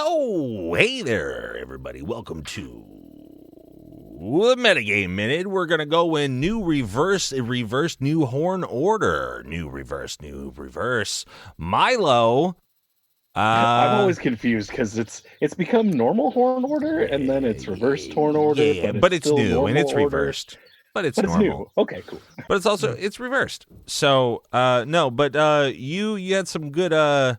So, hey there, everybody. Welcome to the Metagame Minute. We're going to go in new reverse, new horn order. New reverse. Milo. I'm always confused because it's become normal horn order and then it's reversed horn order. Yeah, but it's still new and it's order. reversed. But it's normal. New. Okay, cool. But it's also it's reversed. So you had some good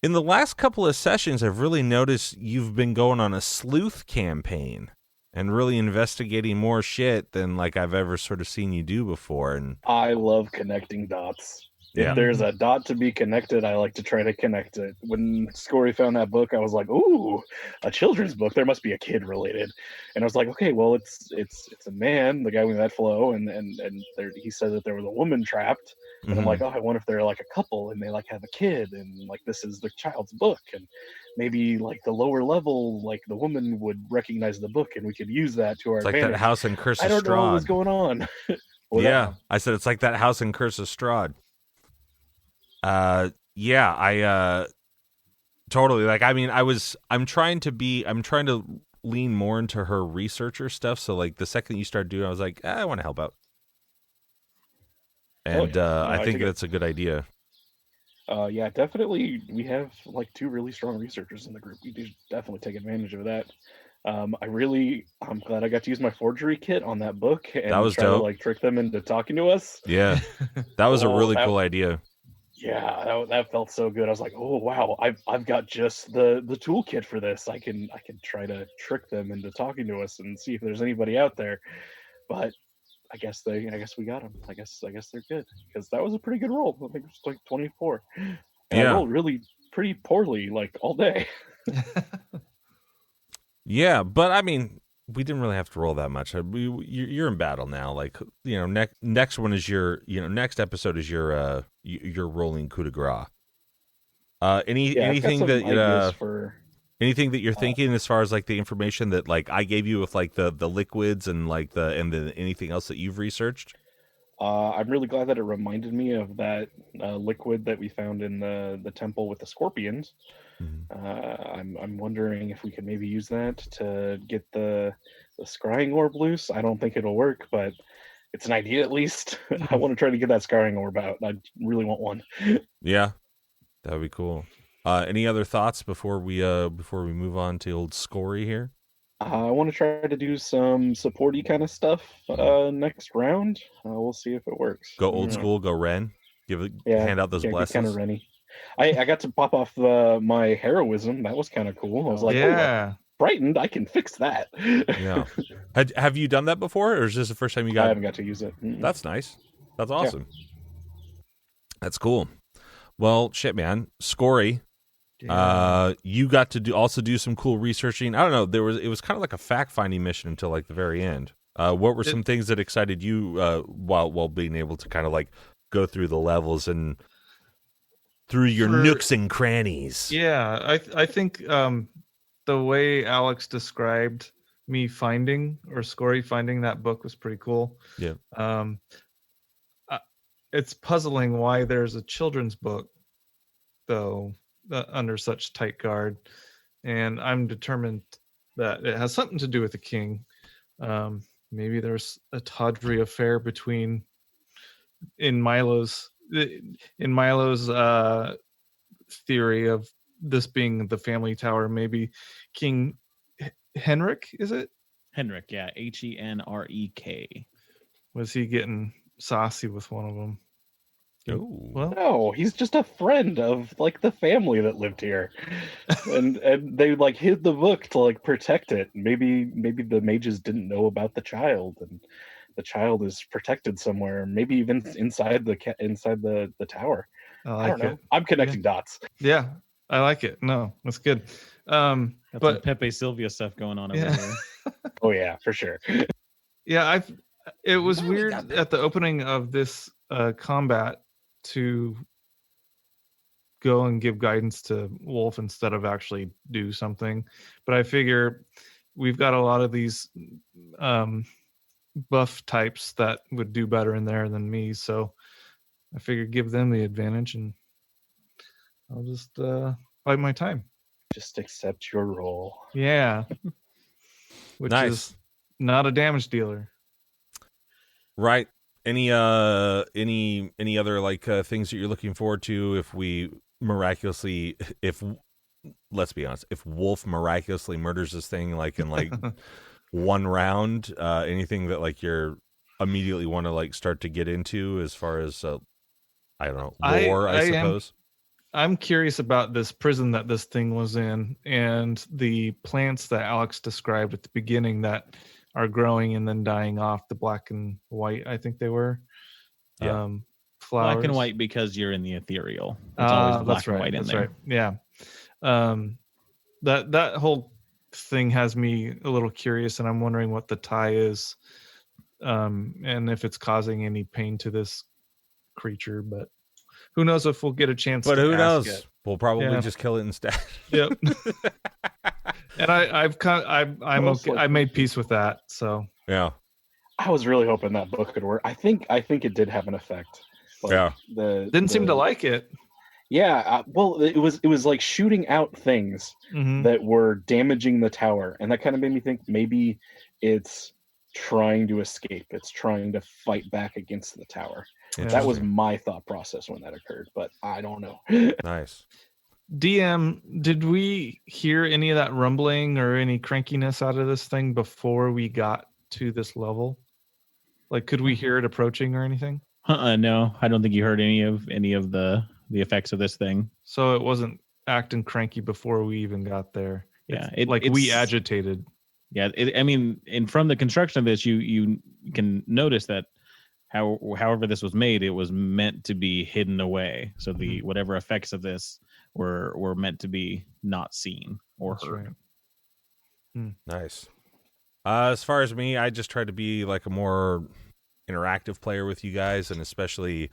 in the last couple of sessions. I've really noticed you've been going on a sleuth campaign and really investigating more shit than like I've ever sort of seen you do before. And I love connecting dots. Yeah. If there's a dot to be connected, I like to try to connect it. When Scory found that book, I was like, "Ooh, a children's book. There must be a kid related." And I was like, "Okay, well, it's a man, the guy we met, Flo, and he said that there was a woman trapped." And I'm like, "Oh, I wonder if they're like a couple and they like have a kid, and like this is the child's book, and maybe like the lower level, like the woman would recognize the book, and we could use that to our it's like advantage." that House in Curse of Strahd. I don't know what was going on. Yeah, I said it's like that House in Curse of Strahd. I totally, like, I mean, I'm trying to lean more into her researcher stuff. So like the second you start doing, I was like, I want to help out. And I think that's a good idea. Yeah, definitely. We have like two really strong researchers in the group. We do definitely take advantage of that. I'm glad I got to use my forgery kit on that book and that was try dope. to like trick them into talking to us. Yeah, that was a really cool idea. Yeah, that felt so good. I was like, oh wow, I've got just the toolkit for this. I can try to trick them into talking to us and see if there's anybody out there. But I guess we got them. I guess they're good because that was a pretty good roll. I think it was like 24. And I rolled really pretty poorly like all day. Yeah, but I mean, we didn't really have to roll that much. You're in battle now. Like, you know, next one is next episode is your rolling coup de grace. Anything that you're thinking as far as like the information that like I gave you with like the liquids and like anything else that you've researched? I'm really glad that it reminded me of that liquid that we found in the temple with the scorpions. I'm wondering if we could maybe use that to get the scrying orb loose. I don't think it'll work, but it's an idea at least. I want to try to get that scrying orb out. I really want one. Yeah, that would be cool. Any other thoughts before we move on to old Scory here? I want to try to do some supporty kind of stuff next round. We'll see if it works. Go old school. Go Ren. Hand out those blessings. Kind of Renny. I got to pop off my heroism. That was kind of cool. I was like, oh, frightened. I can fix that. Yeah. Have you done that before, or is this the first time you got? I haven't got to use it. That's nice. That's awesome. Yeah. That's cool. Well, shit, man. Scory. Yeah. You got to do some cool researching. I don't know. It was kind of like a fact-finding mission until like the very end. What were some things that excited you while being able to kind of like go through the levels and through your nooks and crannies? Yeah, I think the way Alex described me finding or Scory finding that book was pretty cool. Yeah. It's puzzling why there's a children's book though under such tight guard, and I'm determined that it has something to do with the king. Maybe there's a tawdry affair in Milo's theory of this being the family tower. Maybe King Henrik, is it? Henrik, yeah, Henrek. Was he getting saucy with one of them? Oh, well, no, he's just a friend of like the family that lived here, and they like hid the book to like protect it. Maybe the mages didn't know about the child, and the child is protected somewhere. Maybe even inside the tower. I don't know. I'm connecting dots. Yeah, I like it. No, that's good. Got some Pepe Sylvia stuff going on over here. Oh yeah, for sure. Yeah, it was weird at the opening of this combat to go and give guidance to Wolf instead of actually do something. But I figure we've got a lot of these buff types that would do better in there than me. So I figured give them the advantage and I'll just bide my time. Just accept your role. Yeah. Which Nice. is not a damage dealer. Right. Any other like things that you're looking forward to if we miraculously, if let's be honest, if Wolf miraculously murders this thing like in like one round, anything that like you're immediately want to like start to get into as far as I don't know, lore, I suppose. I'm curious about this prison that this thing was in and the plants that Alex described at the beginning that are growing and then dying off, the black and white, I think they were. Yeah. Flowers. Black and white because you're in the ethereal. It's always black and white in there. Right. Yeah. That whole thing has me a little curious, and I'm wondering what the tie is, and if it's causing any pain to this creature. But who knows if we'll get a chance. But to who ask knows? it. We'll probably just kill it instead. Yep. And I'm okay. I made peace with that. So yeah. I was really hoping that book could work. I think it did have an effect. Like, didn't seem to like it. Yeah, well, it was like shooting out things that were damaging the tower, and that kind of made me think maybe it's trying to escape. It's trying to fight back against the tower. That was my thought process when that occurred, but I don't know. Nice. DM, did we hear any of that rumbling or any crankiness out of this thing before we got to this level? Like, could we hear it approaching or anything? No, I don't think you heard any of the effects of this thing. So it wasn't acting cranky before we even got there. Yeah, we agitated. Yeah, and from the construction of this, you can notice that however this was made, it was meant to be hidden away. So the whatever effects of this were meant to be not seen or heard. Right. Nice. As far as me, I just try to be like a more interactive player with you guys, and especially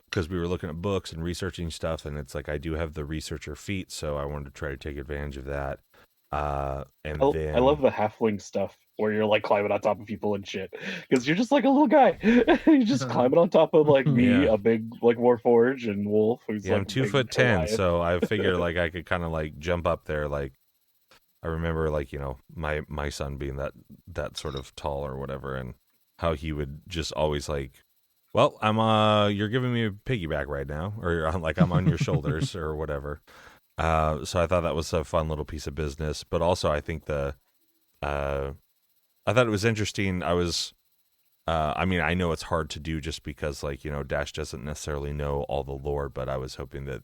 because we were looking at books and researching stuff, and it's like I do have the researcher feat, so I wanted to try to take advantage of that. I love the halfling stuff where you're like climbing on top of people and shit, because you're just like a little guy. You're just climbing on top of like me, a big like Warforged, and Wolf, who's like I'm 2'10", so I figured like I could kind of like jump up there. Like I remember like, you know, my son being that sort of tall or whatever, and how he would just always like, well, you're giving me a piggyback right now, or like I'm on your shoulders or whatever. So I thought that was a fun little piece of business, but also I think I thought it was interesting. I know it's hard to do just because like, you know, Dash doesn't necessarily know all the lore, but I was hoping that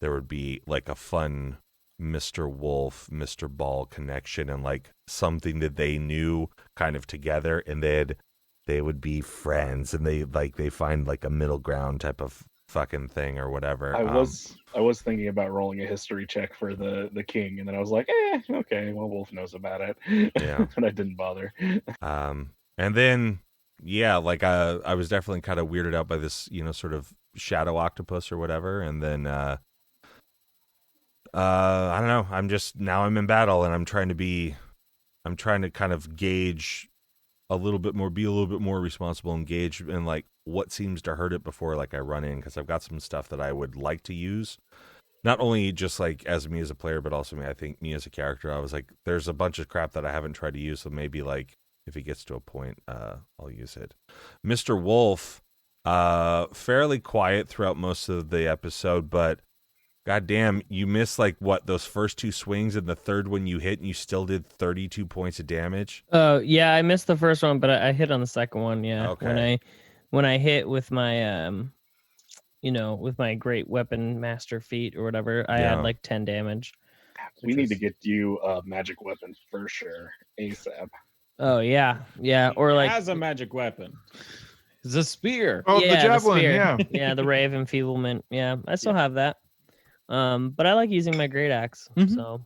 there would be like a fun Mr. Wolf, Mr. Ball connection, and like something that they knew kind of together, and they would be friends, and they find like a middle ground type of fucking thing or whatever. I was thinking about rolling a history check for the king, and then I was like, okay, well, Wolf knows about it. Yeah. And I didn't bother. And then like I was definitely kind of weirded out by this, you know, sort of shadow octopus or whatever, and then I don't know, I'm in battle, and I'm trying to kind of gauge be a little bit more responsible, engage in like what seems to hurt it before like I run in, because I've got some stuff that I would like to use, not only just like as me as a player, but also I think me as a character. I was like, there's a bunch of crap that I haven't tried to use, so maybe like if it gets to a point, I'll use it. Mr. Wolf, fairly quiet throughout most of the episode, but goddamn, you missed like those first two swings, and the third one you hit, and you still did 32 points of damage. Oh yeah, I missed the first one, but I hit on the second one. Yeah, okay. When I hit with my with my great weapon master feat or whatever, I had like 10 damage. We need to get you a magic weapon for sure, ASAP. Oh yeah, or like as a magic weapon. It's a spear. Oh, yeah, the javelin. The yeah, the ray of enfeeblement. Yeah, I still have that. But I like using my great axe, so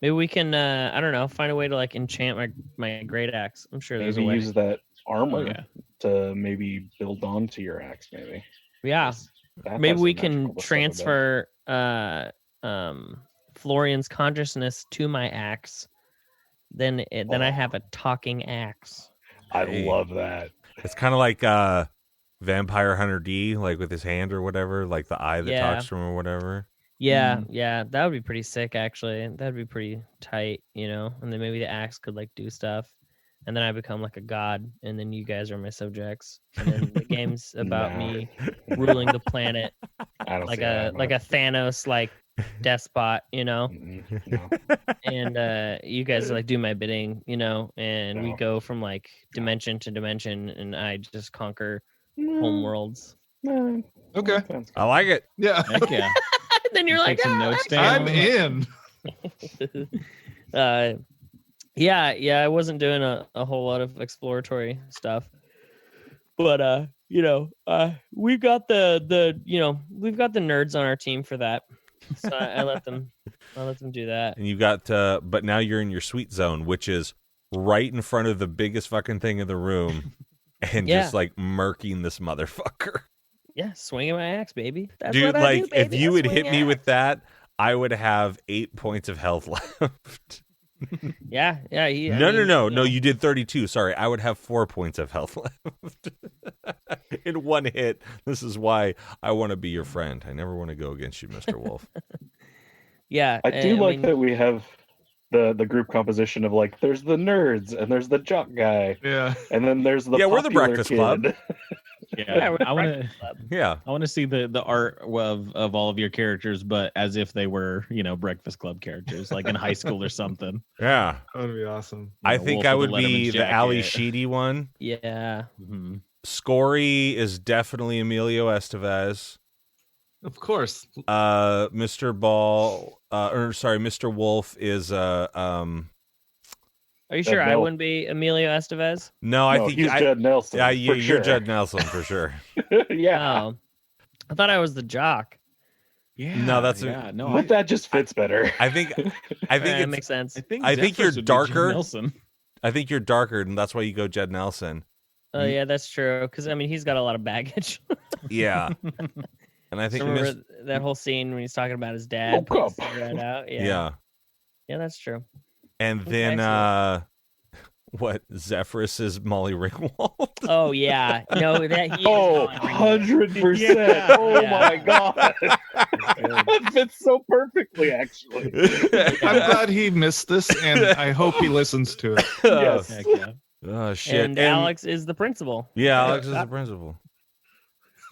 maybe we can I don't know, find a way to like enchant my great axe. I'm sure there's a way. Use that armor to maybe build onto your axe, maybe. Yeah. Maybe we can transfer Florian's consciousness to my axe. Then I have a talking axe. I love that. It's kind of like Vampire Hunter D, like with his hand or whatever, like the eye that talks to him or whatever. Yeah, yeah, that would be pretty sick. Actually, that'd be pretty tight, you know. And then maybe the axe could like do stuff, and then I become like a god, and then you guys are my subjects, and then the game's about Nah. me ruling the planet I don't like see how that a Thanos like despot, you know. No. And you guys like do my bidding, you know, and we No. go from like dimension to dimension, and I just conquer No. home worlds. No. Okay. Sounds I like it. Yeah. Heck yeah. Then you're like, Take some "Ah, notes that's down. I'm in. yeah, I wasn't doing a whole lot of exploratory stuff, but we've got we've got the nerds on our team for that, so I let them do that. And you got, but now you're in your sweet zone, which is right in front of the biggest fucking thing in the room, and Yeah. just like murking this motherfucker. Yeah, swinging my axe, baby. That's Dude, what I like do, baby. if you I would swing hit me axe. with that, I would have 8 points of health left. Yeah. I No, mean, no. You did 32. Sorry, I would have 4 points of health left in one hit. This is why I want to be your friend. I never want to go against you, Mr. Wolf. Yeah, I do like mean, that we have the group composition of like there's the nerds and there's the jock guy Yeah. and then there's the Yeah, we're the popular Breakfast kid. Club. Yeah, we're I want to. Breakfast Club. Yeah. I want to see the art of all of your characters, but as if they were, Breakfast Club characters, like in high school or something. Yeah. That would be awesome. I know, think Wolf I with would the be Letterman's the Ali jacket. Sheedy one. Yeah. hmm Scory is definitely Emilio Estevez. Of course. Mr. Wolf is Are you sure I Mel- wouldn't be Emilio Estevez? no, I No, think he's Judd Nelson. yeah, for you're sure. Judd Nelson for sure. Yeah, Oh, I thought I was the jock. Yeah. No, that's no. but that just fits better. I think That it's, makes sense. I think you're Zephyrus would be Jim darker. Nelson. I think you're darker, and that's why you go Judd Nelson. Oh yeah, that's true. Because I mean, he's got a lot of baggage. Yeah, and I think Remember that whole scene when he's talking about his dad? Woke up. putting his cigarette out? yeah. Yeah, that's true. And Okay, then what? Zephyrus is Molly Ringwald. Oh yeah, no, that he. Oh, is Molly 100%. Yeah. Oh Yeah. my god. Ringwald. That fits so perfectly, actually. I'm glad he missed this, and I hope he listens to it. Yes. Heck yeah. Oh shit! And Alex is the principal. Yeah, Alex is the principal.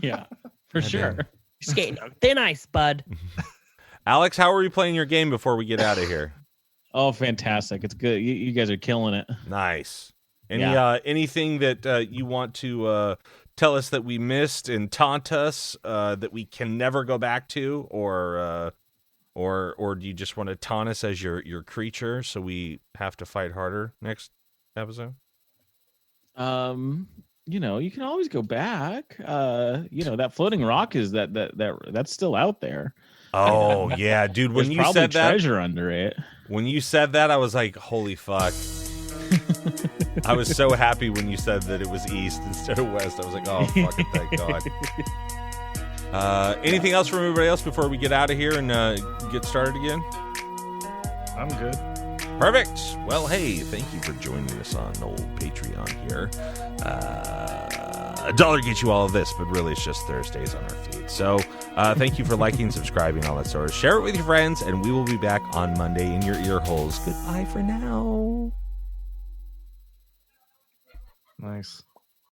Yeah, for God sure. damn. You're skating on thin ice, bud. Alex, how are we playing your game before we get out of here? Oh, fantastic! It's good. You guys are killing it. Nice. Yeah. Anything that you want to tell us that we missed and taunt us that we can never go back to, or do you just want to taunt us as your creature so we have to fight harder next episode? You can always go back. That floating rock is that's still out there. Oh yeah, dude. When There's you probably said that, treasure under it. I was like, holy fuck. I was so happy when you said that it was east instead of west. I was like, oh, fucking thank God. Anything else from everybody else before we get out of here and get started again? I'm good. Perfect. Well, hey, thank you for joining us on old Patreon here. $1 gets you all of this, but really it's just Thursdays on our feed. So thank you for liking, subscribing, all that sort of. Share it with your friends, and we will be back on Monday in your ear holes. Goodbye for now. Nice.